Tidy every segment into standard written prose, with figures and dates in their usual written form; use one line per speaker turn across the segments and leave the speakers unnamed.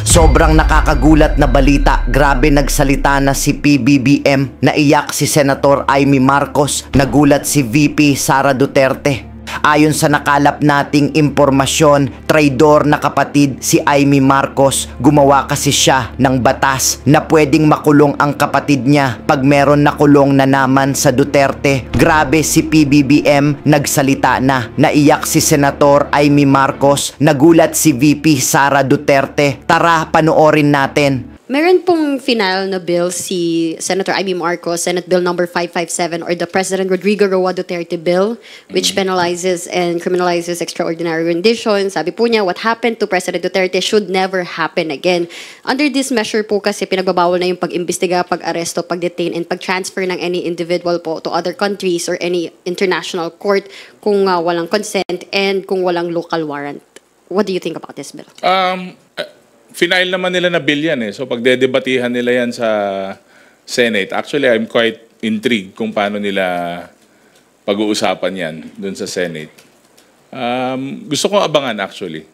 Sobrang nakakagulat na balita, grabe nagsalita na si PBBM, naiyak si Senator Amy Marcos, nagulat si VP Sara Duterte. Ayon sa nakalap nating impormasyon, traidor na kapatid si Amy Marcos. Gumawa kasi siya ng batas na pwedeng makulong ang kapatid niya pag meron nakulong na naman sa Duterte. Grabe si PBBM, nagsalita na. Naiyak si Senator Amy Marcos, nagulat si VP Sara Duterte. Tara, panoorin natin.
Meron pong final na bill si Senator Amy Marcos, Senate Bill number 557 or the President Rodrigo Roa Duterte Bill, which penalizes and criminalizes extraordinary rendition. Sabi po niya, what happened to President Duterte should never happen again. Under this measure po kasi pinagbabawal na yung pag-imbestiga, pag-aresto, pag-detain, and pag-transfer ng any individual po to other countries or any international court kung walang consent and kung walang local warrant. What do you think about this bill?
Final naman nila na bill yan eh. So pagdedebatihan nila yan sa Senate, actually I'm quite intrigued kung paano nila pag-uusapan yan dun sa Senate. Gusto kong abangan actually.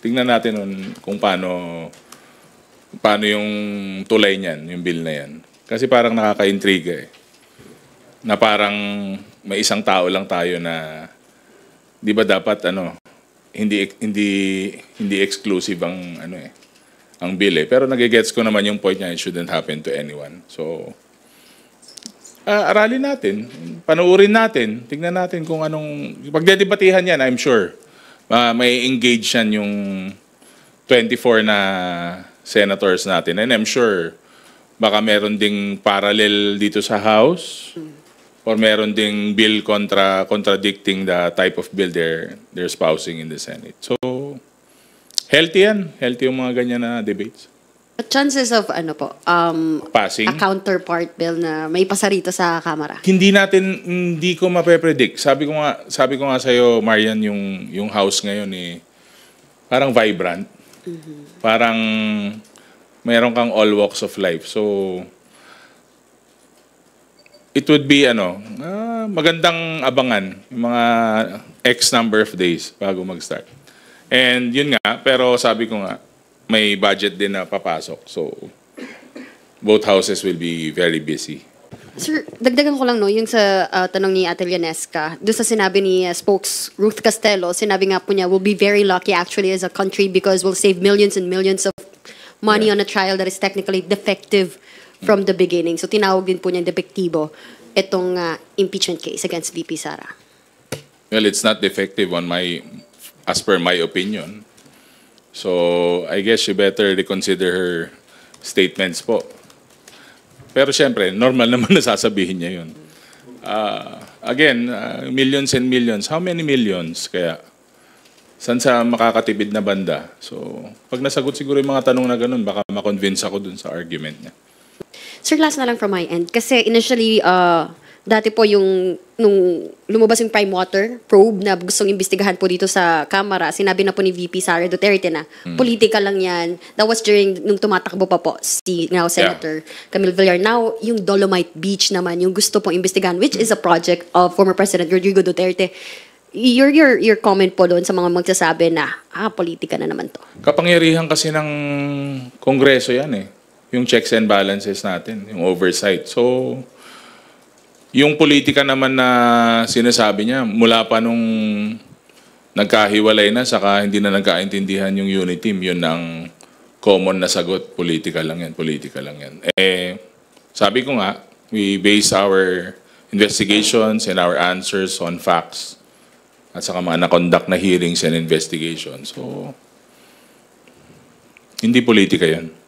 Tingnan natin kung paano yung tulay niyan, yung bill na yan. Kasi parang nakaka-intriga eh. Na parang may isang tao lang tayo na di ba dapat hindi exclusive ang bill eh. Pero nagigets ko naman yung point niya, it shouldn't happen to anyone. So, aralin natin, panuurin natin, tignan natin kung anong, pagdedebatihan yan, I'm sure, may engage yan yung 24 na senators natin. And I'm sure, baka meron ding parallel dito sa House, or meron ding bill contradicting the type of bill they're espousing in the Senate. So, healthy yan. Healthy yung mga ganyan na debates.
But chances of
passing?
A counterpart bill na may pasa rito sa Kamara?
Hindi ko mape-predict. Sabi ko nga sa'yo, Marian, yung House ngayon parang vibrant. Parang mayroon kang all walks of life. So, it would be magandang abangan yung mga X number of days bago mag-start. And yun nga, pero sabi ko nga, may budget din na papasok. So, both houses will be very busy.
Sir, dagdagan ko lang yung sa tanong ni Ate Lianesca, doon sa sinabi ni spokes Ruth Castelo, sinabi nga po niya, we'll be very lucky actually as a country because we'll save millions and millions of money on a trial that is technically defective from the beginning. So, tinawag din po niya defektibo itong impeachment case against VP Sara.
Well, it's not defective as per my opinion. So, I guess you better reconsider her statements po. Pero syempre, normal naman na sasabihin niya yun. Again, millions and millions. How many millions? Kaya, saan sa makakatipid na banda? So, pag nasagot siguro yung mga tanong na ganun, baka makonvince ako dun sa argument niya.
Sir, last na lang from my end. Kasi initially, dati po nung lumabas yung Prime Water probe na gustong imbestigahan po dito sa Kamara, sinabi na po ni VP Sara Duterte na politika lang yan. That was nung tumatakbo pa po si now Senator Camille Villar. Now, yung Dolomite Beach naman, yung gusto pong imbestigahan, which is a project of former President Rodrigo Duterte. Your comment po doon sa mga magsasabi na, politika na naman to.
Kapangyarihan kasi ng Kongreso yan eh. Yung checks and balances natin, yung oversight. So, yung politika naman na sinasabi niya, mula pa nung nagkahiwalay na, saka hindi na nagkaintindihan yung unit team, yun ang common na sagot, politika lang yan, politika lang yan. Sabi ko nga, we base our investigations and our answers on facts at saka mga na-conduct na hearings and investigations. So, hindi politika yan.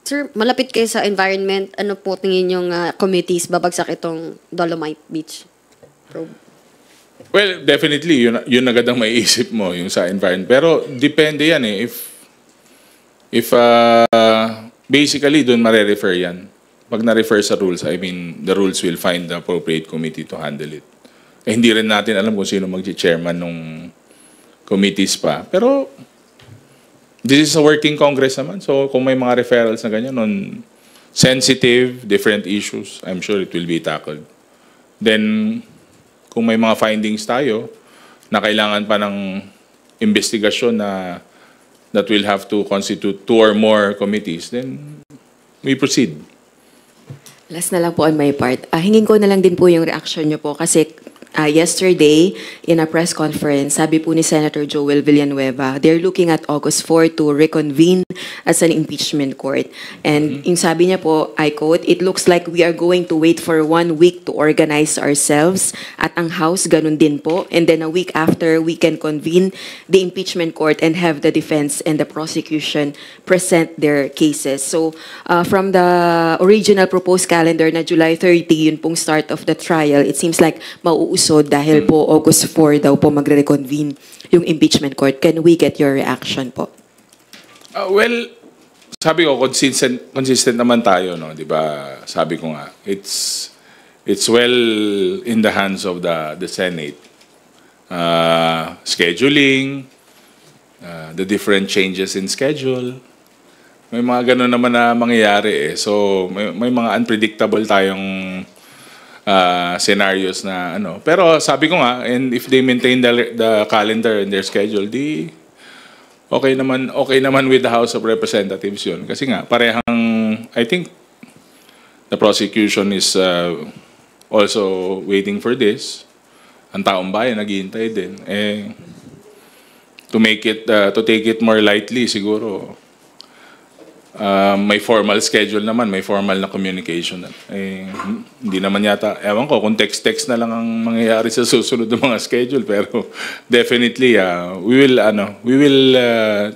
Sir, malapit kayo sa environment. Ano po tingin yung committees babagsak itong Dolomite Beach probe?
Well, definitely, yun agad ang maiisip mo, yung sa environment. Pero depende yan eh. If basically, doon mare-refer yan. Pag na-refer sa rules, I mean, the rules will find the appropriate committee to handle it. Hindi rin natin alam kung sino mag-chairman ng committees pa. Pero this is a working Congress naman. So kung may mga referrals na ganyan on sensitive, different issues, I'm sure it will be tackled. Then, kung may mga findings tayo na kailangan pa ng investigasyon na that will have to constitute 2 or more committees, then we proceed.
Last na lang po on my part. Hingin ko na lang din po yung reaction nyo po kasi yesterday in a press conference, sabi po ni Senator Joel Villanueva, they're looking at August 4 to reconvene as an impeachment court. And yung sabi niya po, I quote, "It looks like we are going to wait for 1 week to organize ourselves at ang House ganun din po. And then a week after, we can convene the impeachment court and have the defense and the prosecution present their cases." So from the original proposed calendar na July 30, yun pong start of the trial, it seems like mauusod dahil po August 4 daw po magre-reconvene yung impeachment court. Can we get your reaction po?
Well, sabi ko consistent naman tayo, no, 'di ba? Sabi ko nga, it's well in the hands of the Senate. Scheduling, the different changes in schedule. May mga ganun naman na mangyayari eh. So may mga unpredictable tayong scenarios na ano. Pero sabi ko nga, and if they maintain the calendar and their schedule, di okay naman with the House of Representatives yun. Kasi nga, parehang, I think, the prosecution is also waiting for this. Ang taong bayan, naghihintay din. To take it more lightly, siguro, may formal schedule naman, may formal na communication. Hindi naman yata, ewan ko, kung text-text na lang ang mangyayari sa susunod ng mga schedule, pero definitely, we will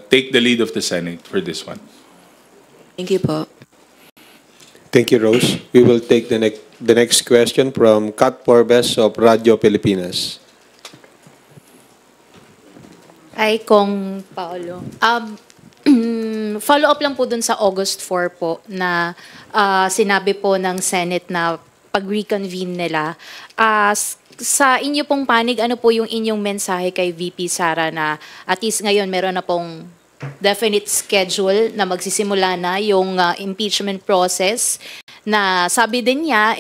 take the lead of the Senate for this one.
Thank you po.
Thank you, Rose. We will take the next question from Kat Porbes of Radio Pilipinas.
Ay, Kong Paolo. Follow up lang po dun sa August 4 po na sinabi po ng Senate na pag-reconvene nila. Sa inyo pong panig, ano po yung inyong mensahe kay VP Sara na at least ngayon meron na pong definite schedule na magsisimula na yung impeachment process na sabi din niya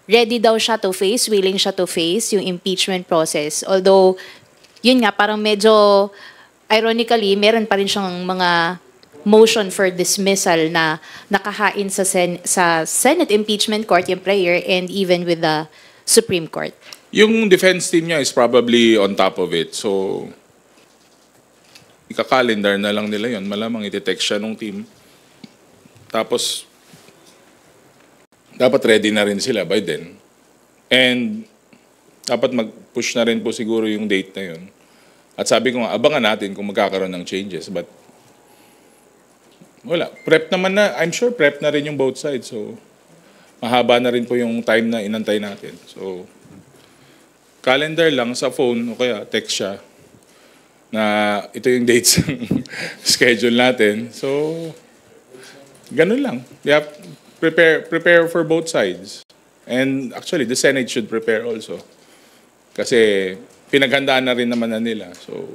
ready daw siya to face, willing siya to face yung impeachment process. Although, yun nga, parang medyo ironically, meron pa rin siyang mga motion for dismissal na nakahain sa Senate Impeachment Court, yung prayer, and even with the Supreme Court.
Yung defense team niya is probably on top of it. So, ika-calendar na lang nila yon. Malamang iti-text siya nung team. Tapos, dapat ready na rin sila by then. And, dapat mag-push na rin po siguro yung date na yun. At sabi ko nga, abangan natin kung magkakaroon ng changes. But, wala. Prep naman na, I'm sure prep na rin yung both sides. So, mahaba na rin po yung time na inantay natin. So, calendar lang sa phone o kaya text siya na ito yung dates schedule natin. So, ganun lang. We have prepare for both sides. And actually, the Senate should prepare also. Kasi, pinaghandaan na rin naman na nila. So,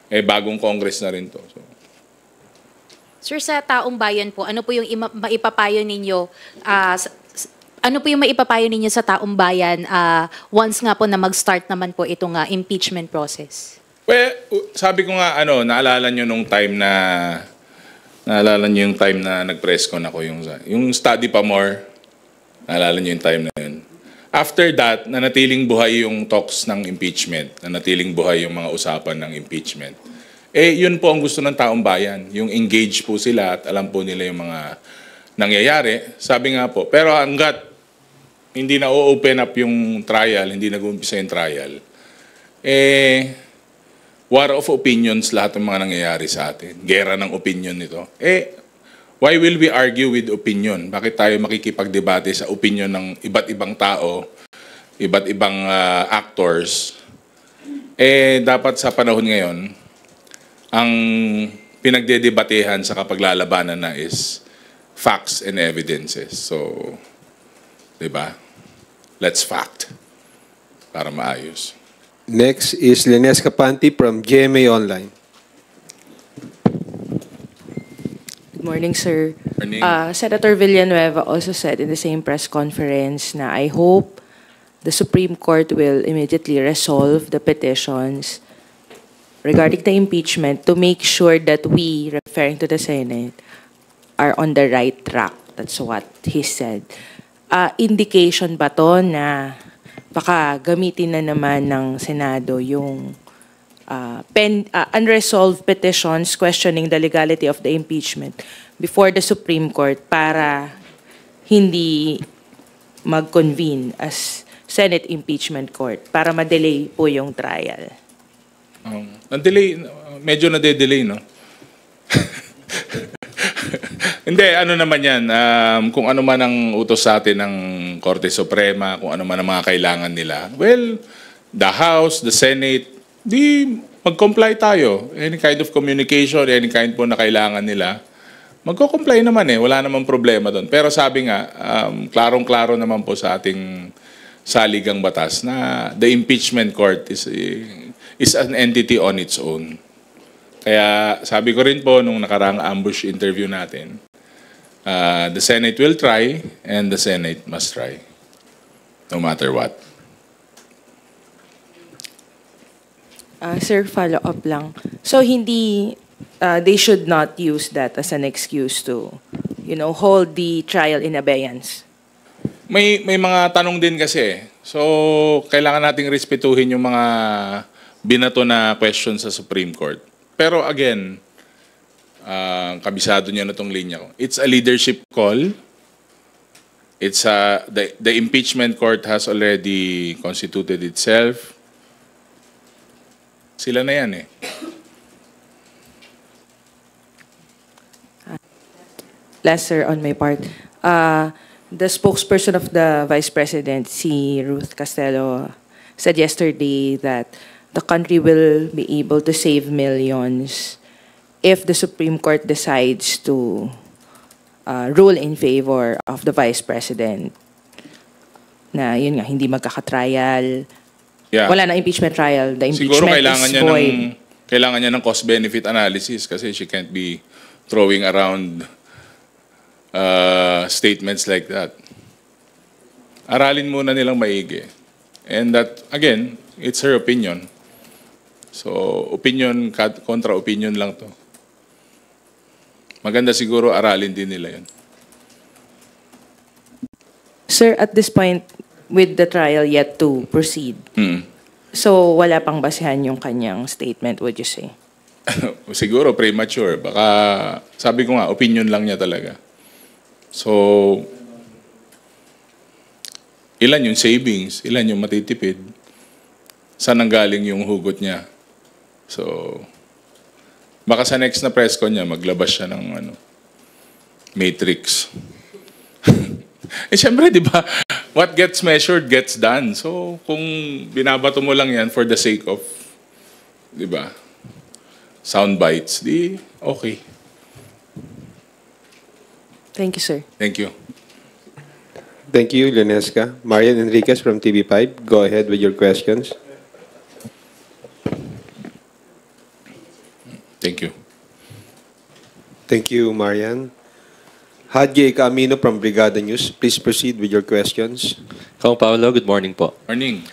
bagong Congress na rin to. So.
Sir, sa taong bayan po, ano po yung maipapayo ninyo sa taong bayan once nga po na mag-start naman po itong impeachment process?
Well, sabi ko nga, naalala nyo yung time na nag-press con ako yung study pa more. Naalala nyo yung time na yun. After that, nanatiling buhay yung talks ng impeachment, nanatiling buhay yung mga usapan ng impeachment. Yun po ang gusto ng taong bayan, yung engage po sila at alam po nila yung mga nangyayari. Sabi nga po, pero hanggat hindi na open up yung trial, hindi nag-uumpisa yung trial, war of opinions lahat ng mga nangyayari sa atin. Gera ng opinion nito. Why will we argue with opinion? Bakit tayo makikipagdebate sa opinion ng iba't ibang tao, iba't ibang actors? Dapat sa panahon ngayon, ang pinagdedebatehan sa kapaglalabanan na is facts and evidences. So, di ba? Let's fact para maayos.
Next is Lines Capanti from GMA Online.
Good morning, sir.
Morning.
Senator Villanueva also said in the same press conference na I hope the Supreme Court will immediately resolve the petitions regarding the impeachment to make sure that we, referring to the Senate, are on the right track. That's what he said. Indication ba to na baka gamitin na naman ng Senado yung unresolved petitions questioning the legality of the impeachment before the Supreme Court para hindi mag-convene as Senate Impeachment Court para ma-delay po yung trial?
Na-delay, medyo na-delay, no? Hindi, ano naman yan, kung ano man ang utos sa atin ng Korte Suprema, kung ano man ang mga kailangan nila, well, the House, the Senate, di mag-comply tayo. Any kind of communication, any kind po na kailangan nila, magko-comply naman wala namang problema doon. Pero sabi nga, klarong-klaro naman po sa ating saligang batas na the impeachment court is an entity on its own. Kaya sabi ko rin po nung nakaraang ambush interview natin, the Senate will try and the Senate must try, no matter what.
Sir, follow-up lang. So hindi, they should not use that as an excuse to, hold the trial in abeyance?
May mga tanong din kasi. So, kailangan nating respetuhin yung mga binato na questions sa Supreme Court. Pero again, kabisado niya na itong linya ko. It's a leadership call. It's the impeachment court has already constituted itself. Sila na yan
Last, sir, on my part. The spokesperson of the Vice President, si Ruth Castello, said yesterday that the country will be able to save millions if the Supreme Court decides to rule in favor of the Vice President. Na yun nga, hindi magkakatrial.
Yeah.
Wala na impeachment trial. The
Siguro
impeachment
kailangan
is
niya
void.
kailangan niya ng cost-benefit analysis kasi she can't be throwing around statements like that. Aralin muna nilang maigi. And that, again, it's her opinion. So, opinion kontra opinion lang to. Maganda siguro aralin din nila yun.
Sir, at this point, with the trial yet to proceed, so wala pang basehan yung kanyang statement, would you say?
Siguro premature. Baka, sabi ko nga, opinion lang niya talaga. So, ilan yung savings, ilan yung matitipid, saan nanggaling yung hugot niya. So, baka sa next na press con niya, maglabas siya ng matrix. Siyempre, di ba, what gets measured gets done. So, kung binabato mo lang yan for the sake of, di ba, sound bites, di okay.
Thank you, sir.
Thank you.
Thank you, Lenesca. Marian Enriquez from TV5, go ahead with your questions.
Thank you.
Thank you, Marian. Hadji Camino from Brigada News, please proceed with your questions.
Kong Paolo, good morning po.
Morning.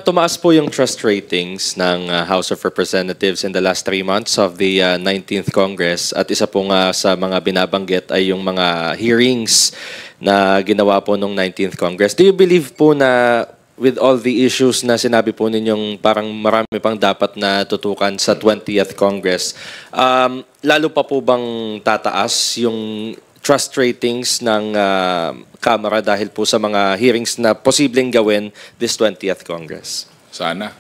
Tumaas po yung trust ratings ng House of Representatives in the last 3 months of the 19th Congress. At isa po nga sa mga binabanggit ay yung mga hearings na ginawa po nung 19th Congress. Do you believe po na with all the issues na sinabi po ninyong parang marami pang dapat na tutukan sa 20th Congress, lalo pa po bang tataas yung trust ratings ng Kamara dahil po sa mga hearings na posibleng gawin this 20th Congress?
Sana.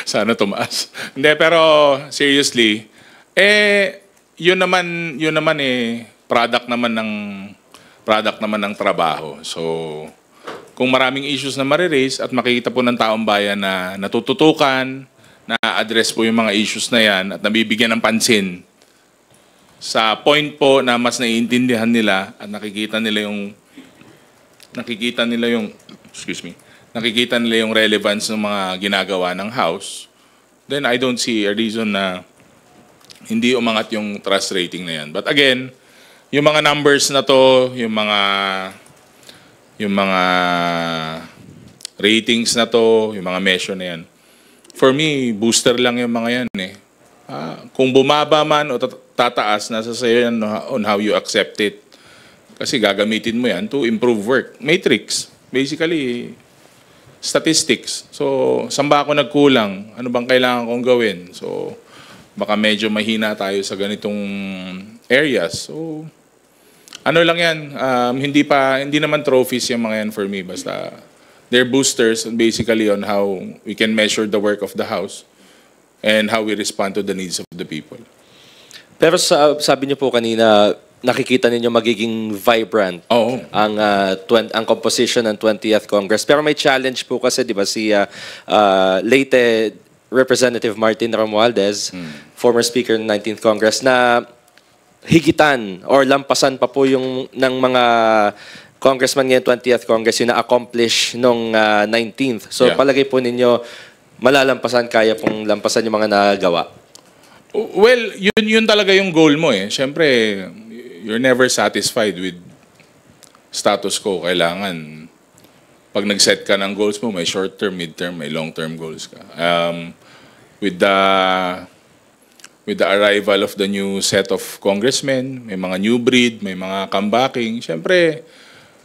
Sana tumaas. Hindi, pero seriously, yun naman product naman ng trabaho. So, kung maraming issues na mariraise at makikita po ng taong bayan na natututukan, na-address po yung mga issues na yan at nabibigyan ng pansin, sa point po na mas naiintindihan nila at nakikita nila yung relevance ng mga ginagawa ng House, then I don't see a reason na hindi umangat yung trust rating na yan. But again, yung mga numbers na to, yung mga ratings na to, yung mga measure na yan, for me, booster lang yung mga yan eh. Kung bumaba man o tataas, nasa sayo yan on how you accept it. Kasi gagamitin mo yan to improve work. Matrix, basically, statistics. So, saan ba ako nagkulang? Ano bang kailangan kong gawin? So, baka medyo mahina tayo sa ganitong areas. So, ano lang yan, hindi naman trophies yung mga yan for me. Basta, they're boosters basically on how we can measure the work of the House and how we respond to the needs of the people.
Pero sabi niyo po kanina, nakikita ninyo magiging vibrant ang composition ng 20th Congress. Pero may challenge po kasi, di ba, si late Representative Martin Romualdez, former Speaker ng 19th Congress, na higitan or lampasan pa po yung ng mga congressman ngayon 20th Congress yung na-accomplish nung 19th. So palagay po ninyo, malalampasan, kaya pong lampasan yung mga nagawa?
Well, yun talaga yung goal mo eh. Siyempre, you're never satisfied with status quo. Kailangan, pag nag-set ka ng goals mo, may short-term, mid-term, may long-term goals ka. With the arrival of the new set of congressmen, may mga new breed, may mga comebacking, siyempre,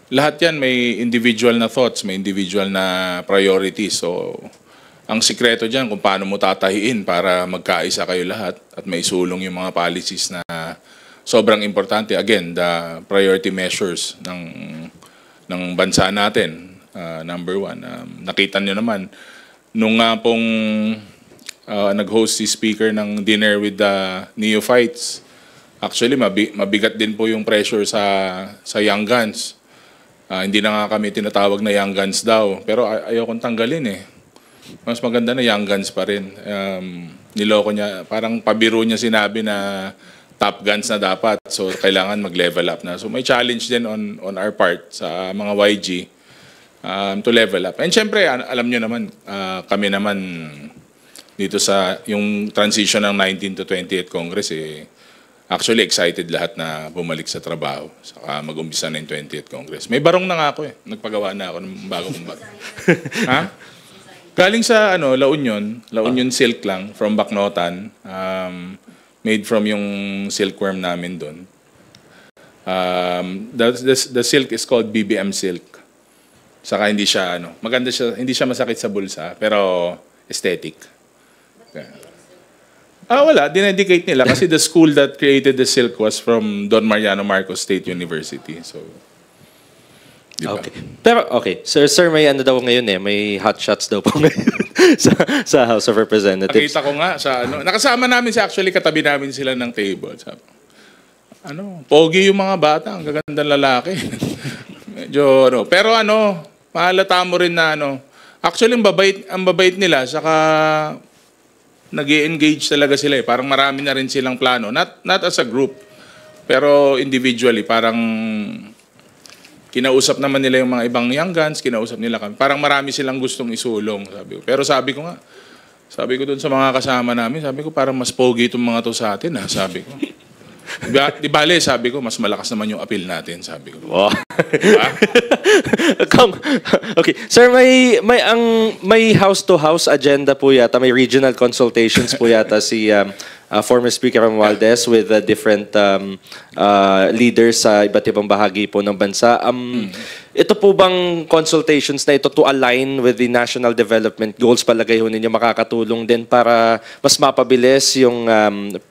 lahat yan may individual na thoughts, may individual na priorities. So, ang sikreto dyan kung paano mo tatahiin para magkaisa kayo lahat at may sulong yung mga policies na sobrang importante. Again, the priority measures ng bansa natin. Number one, nakita nyo naman, nung pong nag-host si Speaker ng dinner with the neophytes, actually mabigat din po yung pressure sa young guns. Hindi na nga kami tinatawag na young guns daw, pero ayokong tanggalin eh. Mas maganda na young guns pa rin. Niloko niya, parang pabiro niya sinabi na top guns na dapat, so kailangan mag-level up na. So may challenge din on our part sa mga YG to level up. And syempre, alam nyo naman, kami naman dito sa yung transition ng 19th to 20th Congress, actually excited lahat na bumalik sa trabaho. Saka mag-umpisa na yung 20th Congress. May barong na nga ako eh. Nagpagawa na ako ng bagong barong. Ha? Galing sa La Union silk lang, from Bacnotan. Made from yung silkworm namin doon. The silk is called BBM silk. Saka hindi siya maganda siya, hindi siya masakit sa bulsa, pero aesthetic. Wala, dinedicate nila kasi the school that created the silk was from Don Mariano Marcos State University. So diba?
Okay. Pero okay, sir may daw ngayon may hot shots daw po ngayon sa House of Representatives.
Nakita ko nga sa nakasama namin actually katabi namin sila ng table. Sabi, pogi yung mga bata, ang gagandang lalaki. Medyo pero mahalata mo rin na actually ang babait nila, saka nag-i-engage talaga sila eh. Parang marami na rin silang plano, not as a group, pero individually, parang kinausap naman nila yung mga ibang young guns, kinausap nila kami. Parang marami silang gustong isulong, sabi ko. Pero sabi ko dun sa mga kasama namin, sabi ko parang mas pogi itong mga to sa atin, sabi ko. Di bale, sabi ko, mas malakas naman yung appeal natin, sabi ko.
Wow. Diba? Okay. Sir, may house-to-house agenda po yata, may regional consultations po yata si former Speaker Romualdez with different leaders sa iba't ibang bahagi po ng bansa. Ito po bang consultations na ito to align with the national development goals, palagay ho ninyo makakatulong din para mas mapabilis yung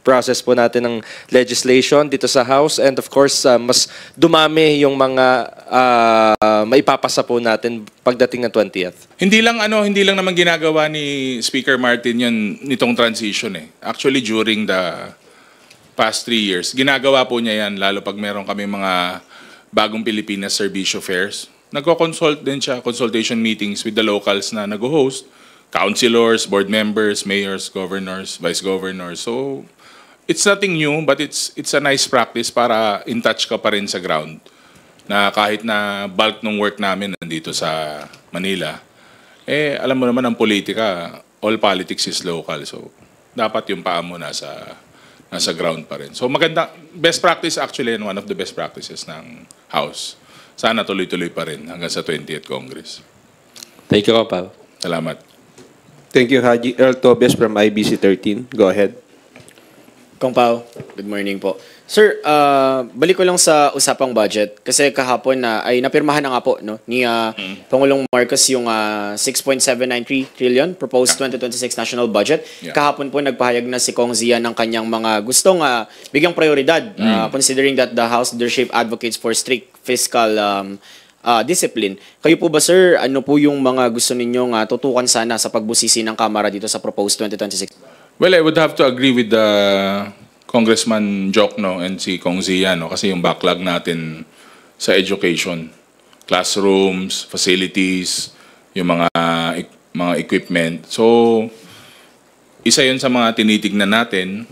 process po natin ng legislation dito sa House, and of course mas dumami yung mga maipapasa po natin pagdating ng 20th?
Hindi lang naman ginagawa ni Speaker Martin yun nitong transition eh. Actually during the past 3 years, ginagawa po niya yan lalo pag meron kami mga bagong Pilipinas Servicio Fairs. Nagko-consult din siya, consultation meetings with the locals na nag-host, councilors, board members, mayors, governors, vice governors. So it's nothing new, but it's a nice practice para in touch ka pa rin sa ground. Na kahit na bulk ng work namin nandito sa Manila, alam mo naman ang politika, all politics is local. So dapat yung paa mo nasa ground pa rin. So maganda, best practice actually, and one of the best practices ng House. Sana tuloy-tuloy pa rin hanggang sa 20th Congress.
Thank you, Kapal.
Salamat.
Thank you, Haji. Earl Tobes from IBC 13. Go ahead.
Kong Pao, good morning po. Sir, balik ko lang sa usapang budget kasi kahapon ay napirmahan na nga po no ni Pangulong Marcos yung 6.793 trillion proposed 2026 national budget.
Yeah.
Kahapon po nagpahayag na si Kong Zia ng kanyang mga gustong bigyang prioridad considering that the House leadership advocates for strict fiscal discipline. Kayo po ba, sir, ano po yung mga gusto ninyong tutukan sana sa pagbusisi ng Kamara dito sa proposed 2026?
Well, I would have to agree with the Congressman Jokno and si Kong Zia, no? Kasi yung backlog natin sa education, classrooms, facilities, yung mga equipment. So, isa yun sa mga tinitignan natin.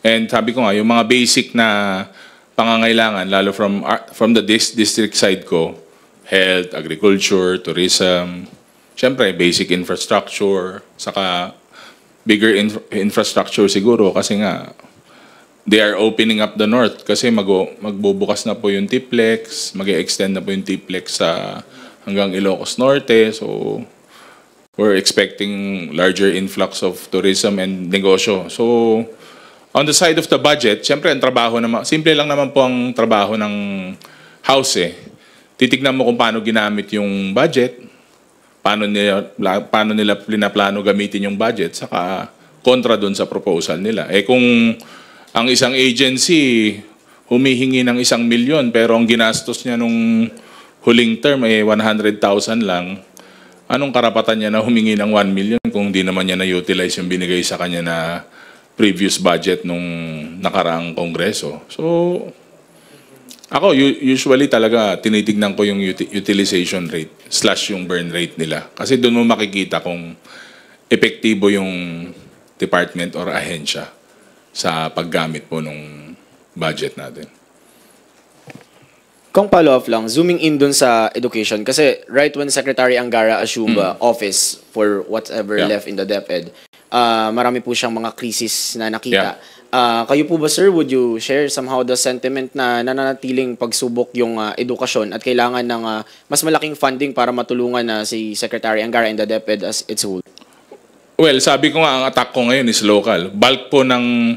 And sabi ko nga, yung mga basic na pangangailangan, lalo from the district side ko, health, agriculture, tourism, syempre basic infrastructure, saka bigger infrastructure siguro kasi nga they are opening up the north kasi magbubukas na po yung TPLEX, mag-extend na po yung TPLEX sa hanggang Ilocos Norte. So we're expecting larger influx of tourism and negosyo. So on the side of the budget, syempre ang trabaho naman, simple lang naman po ang trabaho ng House eh. Titignan mo kung paano ginamit yung budget, paano nila pinaplano gamitin yung budget, saka kontra doon sa proposal nila. Eh kung ang isang agency humihingi ng 1 milyon pero ang ginastos niya nung huling term ay 100,000 lang, anong karapatan niya na humingi ng 1 million kung di naman niya na-utilize yung binigay sa kanya na previous budget nung nakaraang kongreso? So, ako, usually talaga tinitignan ko yung utilization rate / yung burn rate nila. Kasi doon mo makikita kung epektibo yung department or ahensya sa paggamit po ng budget natin.
Kung follow-up lang, zooming in dun sa education, kasi right when Secretary Angara assumed office for whatever left in the DepEd, marami po siyang mga krisis na nakita. Kayo po ba, sir, would you share somehow the sentiment na nananatiling pagsubok yung edukasyon at kailangan ng mas malaking funding para matulungan na si Secretary Angara and the DepEd as its whole?
Well, sabi ko nga, ang attack ko ngayon is local. Bulk po ng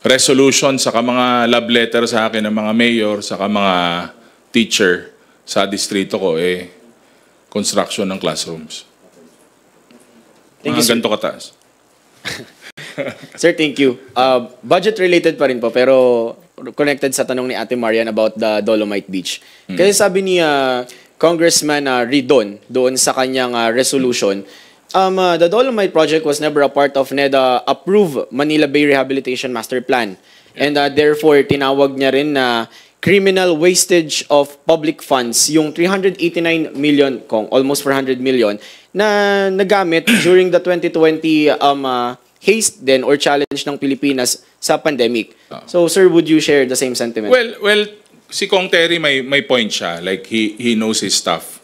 resolution saka mga love letter sa akin ng mga mayor saka mga teacher sa distrito ko construction ng classrooms.
Thank you, sir.
Ganito kataas.
Sir, thank you. Budget-related pa rin po, pero connected sa tanong ni Ate Marian about the Dolomite Beach. Kasi sabi ni Congressman Ridon doon sa kanyang resolution, the Dolomite project was never a part of NEDA-approved Manila Bay Rehabilitation Master Plan. And therefore, tinawag niya rin na criminal wastage of public funds yung 389 million, almost 400 million, na nagamit during the 2020 haste then or challenge ng Pilipinas sa pandemic. So, sir, would you share the same sentiment?
Well, si Kong Terry may point siya. Like, he knows his stuff.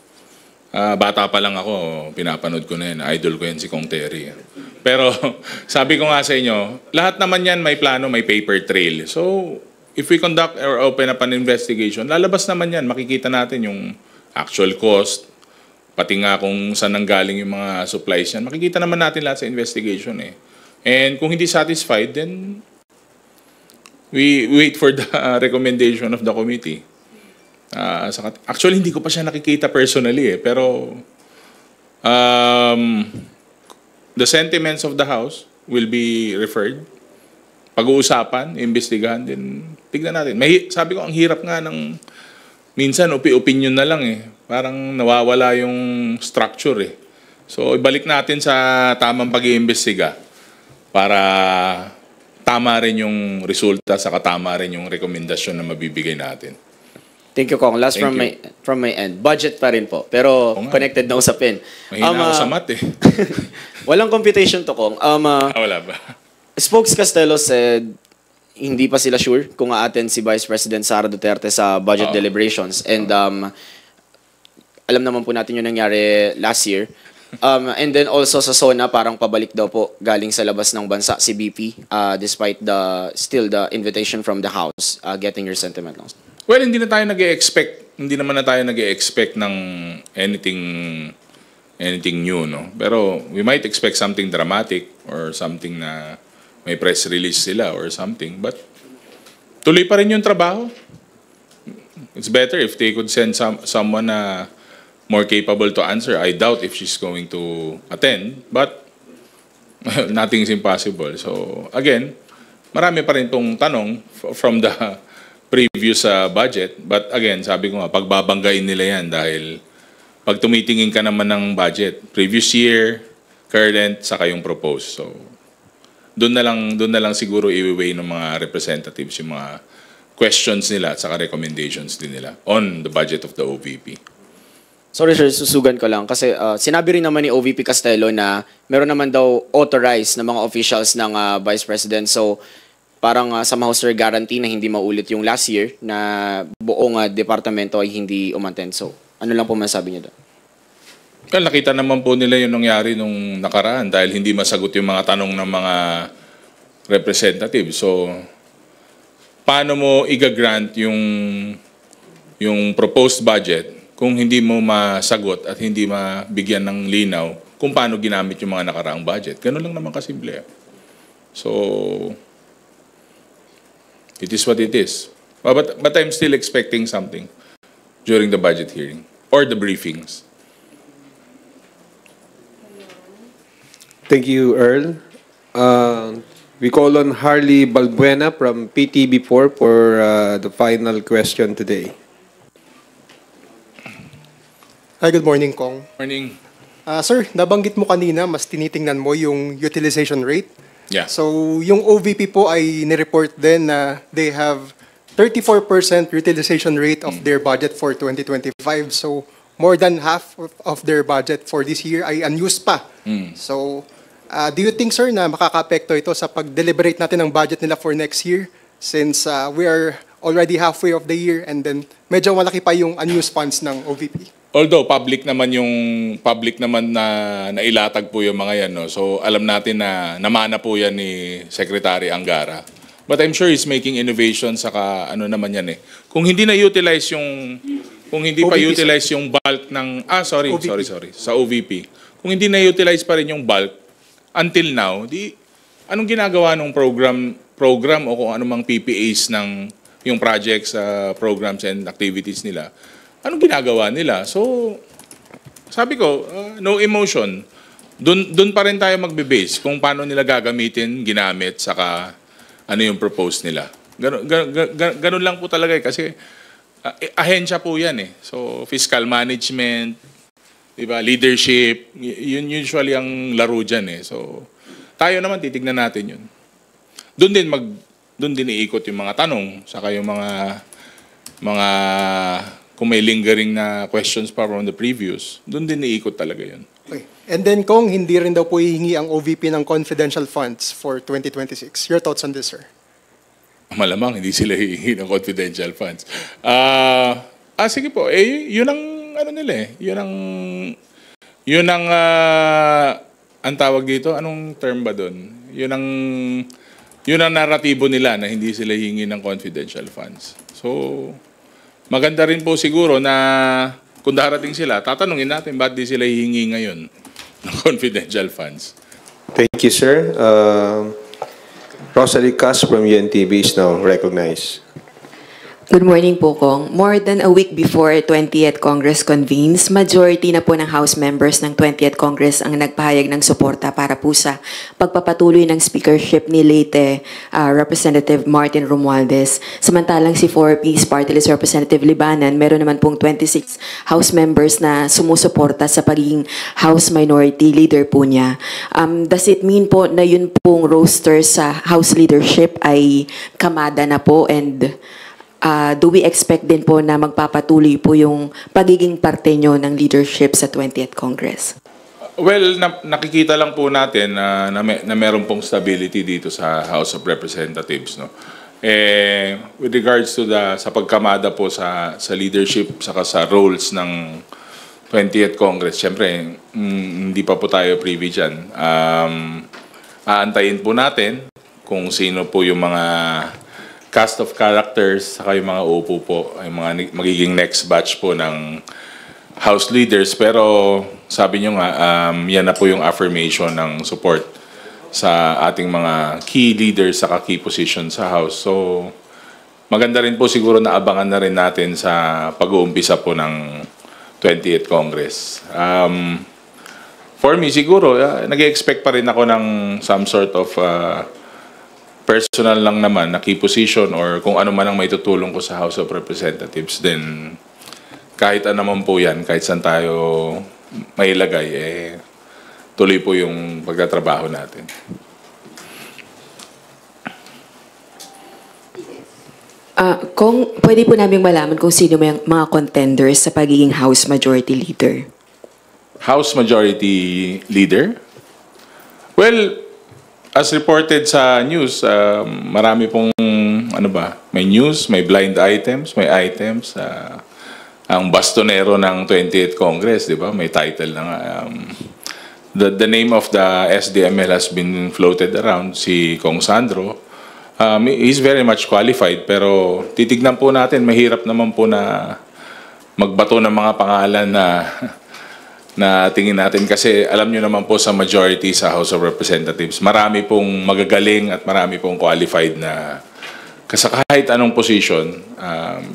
Bata pa lang ako, pinapanood ko na yan. Idol ko yan si Kong Terry. Pero, sabi ko nga sa inyo, lahat naman yan may plano, may paper trail. So, if we conduct or open up an investigation, lalabas naman yan. Makikita natin yung actual cost, pati nga kung saan nanggaling yung mga supplies yan. Makikita naman natin lahat sa investigation eh. And kung hindi satisfied, then we wait for the recommendation of the committee. Actually, hindi ko pa siya nakikita personally pero the sentiments of the House will be referred. Pag-uusapan, imbestigahan, din tignan natin. Sabi ko, ang hirap nga ng minsan, opinion na lang Parang nawawala yung structure So, ibalik natin sa tamang pag-iimbestiga para tama rin yung resulta sa tama rin yung rekomendasyon na mabibigay natin.
Thank you, Kong. Last from my end. Budget pa rin po, pero connected na usapin.
Mahina ako sa math
Walang computation to, Kong.
Wala ba?
Spokes Castelo said hindi pa sila sure kung a-attend si Vice President Sara Duterte sa budget deliberations. And alam naman po natin yung nangyari last year. And then also sa SONA, parang pabalik daw po galing sa labas ng bansa si BP despite still the invitation from the House. Getting your sentiment now.
Well, hindi naman na tayo nag-e-expect ng anything anything new, no? Pero we might expect something dramatic or something na may press release sila or something. But tuloy pa rin yung trabaho. It's better if they could send someone na more capable to answer. I doubt if she's going to attend, but nothing is impossible. So again, marami pa rin tong tanong from the previous budget. But again, sabi ko nga, pagbabanggain nila yan dahil pag tumitingin ka naman ng budget, previous year, current, saka yung proposed. So doon na lang siguro i-weigh ng mga representatives yung mga questions nila at saka recommendations din nila on the budget of the OVP.
Sorry sir, susugan ko lang kasi sinabi rin naman ni OVP Castelo na meron naman daw authorized na mga officials ng Vice President. So parang somehow sir guarantee na hindi maulit yung last year na buong departamento ay hindi umattend. So ano lang po masabi niyo doon?
Well, nakita naman po nila yung nangyari nung nakaraan dahil hindi masagot yung mga tanong ng mga representatives. So paano mo i-grant yung proposed budget kung hindi mo masagot at hindi mabigyan ng linaw kung paano ginamit yung mga nakaraang budget? Ganun lang naman kasimple. So it is what it is. But I'm still expecting something during the budget hearing or the briefings.
Thank you, Earl. We call on Harley Balbuena from PTB4 for the final question today.
Hi, good morning, Kong.
Morning.
Sir, nabanggit mo kanina, mas tinitingnan mo yung utilization rate.
Yeah.
So, yung OVP po ay nireport din na they have 34% utilization rate of their budget for 2025. So, more than half of their budget for this year ay unused pa. So, do you think, sir, na makaka-apekto ito sa pag-deliberate natin ng budget nila for next year since we are already halfway of the year and then medyo malaki pa yung unused funds ng OVP?
Although public naman na nailatag po yung mga yan, no? So alam natin na namana po yan ni Secretary Angara. But I'm sure he's making innovation saka ano naman yan eh. Kung hindi na utilize kung hindi pa
OVP,
utilize yung bulk ng sorry sa OVP. Kung hindi na utilize pa rin yung bulk until now, anong ginagawa ng program o kung anumang PPAs ng yung projects, programs and activities nila? Anong ginagawa nila? So, sabi ko, no emotion. Doon pa rin tayo magbe-base kung paano nila gagamitin, ginamit, saka ano yung propose nila. Ganun lang po talaga eh. Kasi ahensya po yan eh. So, fiscal management, diba, leadership, yun usually ang laro dyan eh. So, tayo naman titignan natin yun. Doon din iikot yung mga tanong, saka yung mga kung may lingering na questions pa from the previous, doon din iikot talaga yun.
Okay. And then, Kong, hindi rin daw po hihingi ang OVP ng confidential funds for 2026. Your thoughts on this, sir?
Malamang hindi sila hihingi ng confidential funds. Sige po, yun ang ano nila eh. Yun ang ang tawag dito, anong term ba doon? Yun ang naratibo nila na hindi sila hihingi ng confidential funds. So, maganda rin po siguro na kung darating sila, tatanungin natin ba't di sila hihingi ngayon ng confidential funds.
Thank you, sir. Rosalie Cas from UNTV is now recognized.
Good morning po, Kong. More than a week before 20th Congress convenes, majority na po ng House members ng 20th Congress ang nagpahayag ng suporta para po sa pagpapatuloy ng speakership ni late Representative Martin Romualdez. Samantalang si 4Ps Party List Representative Libanan, meron naman pong 26 House members na sumusuporta sa pagiging House Minority Leader po niya. Does it mean po na yun pong roster sa House leadership ay kamada na po, and do we expect din po na magpapatuloy po yung pagiging parte nyo ng leadership sa 20th Congress?
Well, nakikita lang po natin na meron pong stability dito sa House of Representatives, no. With regards to sa pagkamada po sa leadership saka sa roles ng 20th Congress, syempre hindi pa po tayo privy diyan. Aantayin po natin kung sino po yung mga cast of characters saka yung mga upo po, yung mga magiging next batch po ng House leaders, pero sabi nyo nga, yan na po yung affirmation ng support sa ating mga key leaders sa key position sa House. So, maganda rin po siguro na abangan na rin natin sa pag-uumpisa po ng 20th Congress. For me, siguro, nag-expect pa rin ako ng some sort of personal lang naman na key position or kung ano man ang may tutulong ko sa House of Representatives, then kahit ano naman po yan, kahit saan tayo mailagay, tuloy po yung pagtatrabaho natin.
Kung pwede po namin malaman kung sino may mga contenders sa pagiging House Majority Leader.
House Majority Leader? Well, as reported sa news, marami pong, may news, may blind items, may items. Ang bastonero ng 20th Congress, di ba? May title na nga. The name of the SDML has been floated around, si Kong Sandro. He's very much qualified, pero titignan po natin, mahirap naman po na magbato ng mga pangalan na tingin natin. Kasi alam nyo naman po sa majority sa House of Representatives, marami pong magagaling at marami pong qualified na kasi kahit anong position,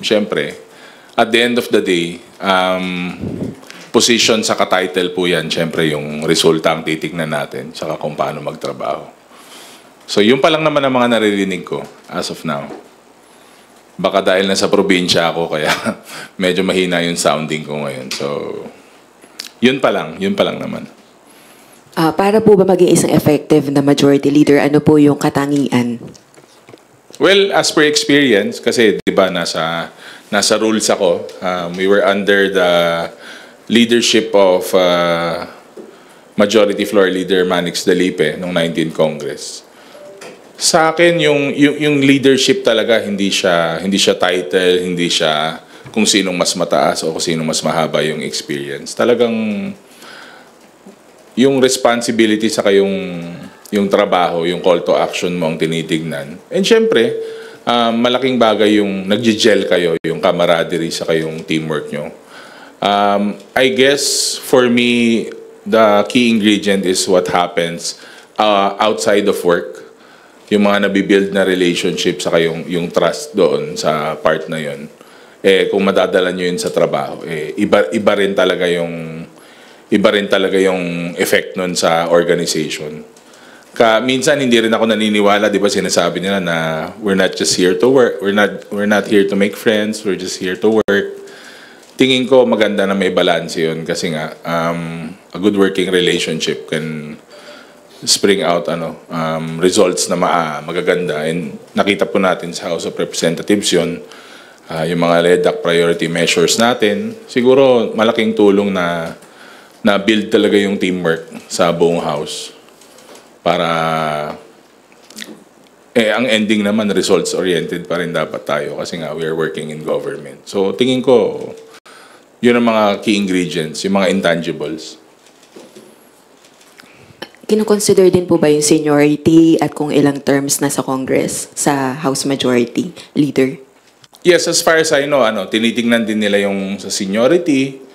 syempre, at the end of the day, position sa ka-title po yan, syempre yung resulta ang titignan natin, saka kung paano magtrabaho. So yun pa lang naman ang mga naririnig ko as of now. Baka dahil nasa probinsya ako, kaya medyo mahina yung sounding ko ngayon. So yun pa lang naman.
Para po ba maging isang effective na majority leader, ano po yung katangian?
Well, as per experience, kasi di ba nasa rules ako, we were under the leadership of Majority Floor Leader Manix Dalipe noong 19th Congress. Sa akin, yung leadership talaga, hindi siya title, hindi siya kung sinong mas mataas o kung sinong mas mahaba yung experience. Talagang yung responsibility sa yung trabaho, yung call to action mo ang tinitignan. And syempre, malaking bagay yung nag-gel kayo, yung camaraderie sa kayong teamwork nyo. I guess, for me, the key ingredient is what happens outside of work. Yung mga nabibuild na relationship sa yung trust doon sa part na yun. Kung madadala nyo yun sa trabaho, iba rin talaga yung effect nun sa organization. Minsan hindi rin ako naniniwala, di ba sinasabi nila na we're not just here to work, we're not here to make friends, we're just here to work. Tingin ko maganda na may balance yun kasi nga a good working relationship can spring out results na magaganda, and nakita po natin sa House of Representatives yun. Yung mga LEDAC priority measures natin, siguro malaking tulong na build talaga yung teamwork sa buong House. Para ang ending naman, results-oriented pa rin dapat tayo kasi nga we are working in government. So tingin ko, yun ang mga key ingredients, yung mga intangibles.
Kino-consider din po ba yung seniority at kung ilang terms na sa Congress sa House Majority Leader?
Yes, as far as I know, tinitingnan din nila yung sa seniority,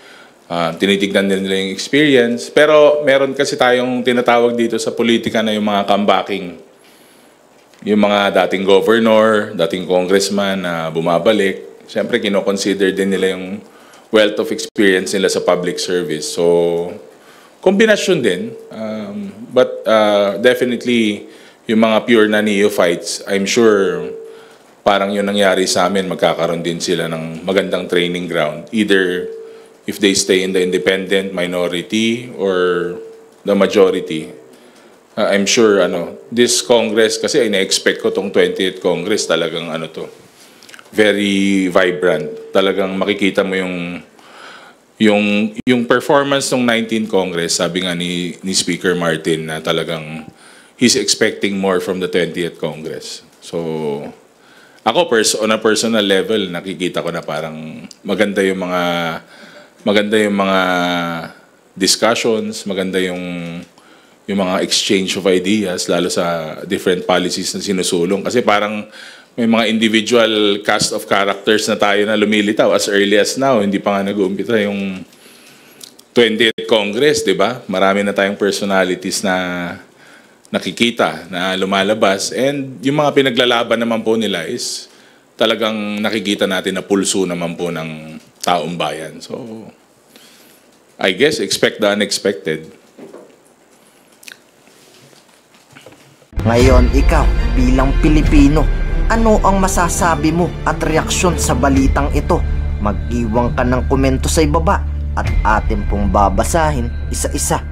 tinitignan din nila yung experience. Pero meron kasi tayong tinatawag dito sa politika na yung mga comebacking. Yung mga dating governor, dating congressman na bumabalik. Siyempre, kino-consider din nila yung wealth of experience nila sa public service. So, kombinasyon din. But definitely, yung mga pure na neophytes, I'm sure parang yun nangyari sa amin, magkakaroon din sila ng magandang training ground. Either if they stay in the independent, minority, or the majority. I'm sure this Congress, kasi ina-expect ko tong 20th Congress, talagang very vibrant. Talagang makikita mo yung performance ng 19th Congress, sabi nga ni Speaker Martin na talagang he's expecting more from the 20th Congress. So, ako on a personal level, nakikita ko na parang maganda yung mga discussions, maganda yung mga exchange of ideas, lalo sa different policies na sinusulong. Kasi parang may mga individual cast of characters na tayo na lumilitaw as early as now. Hindi pa nga nag-uumpita yung 20th Congress, di ba? Marami na tayong personalities na nakikita, na lumalabas. And yung mga pinaglalaban naman po nila is talagang nakikita natin na pulso naman po ng taong bayan. So, I guess, expect the unexpected.
Ngayon, ikaw, bilang Pilipino, ano ang masasabi mo at reaksyon sa balitang ito? Mag-iwan ka ng komento sa ibaba at atin pong babasahin isa-isa.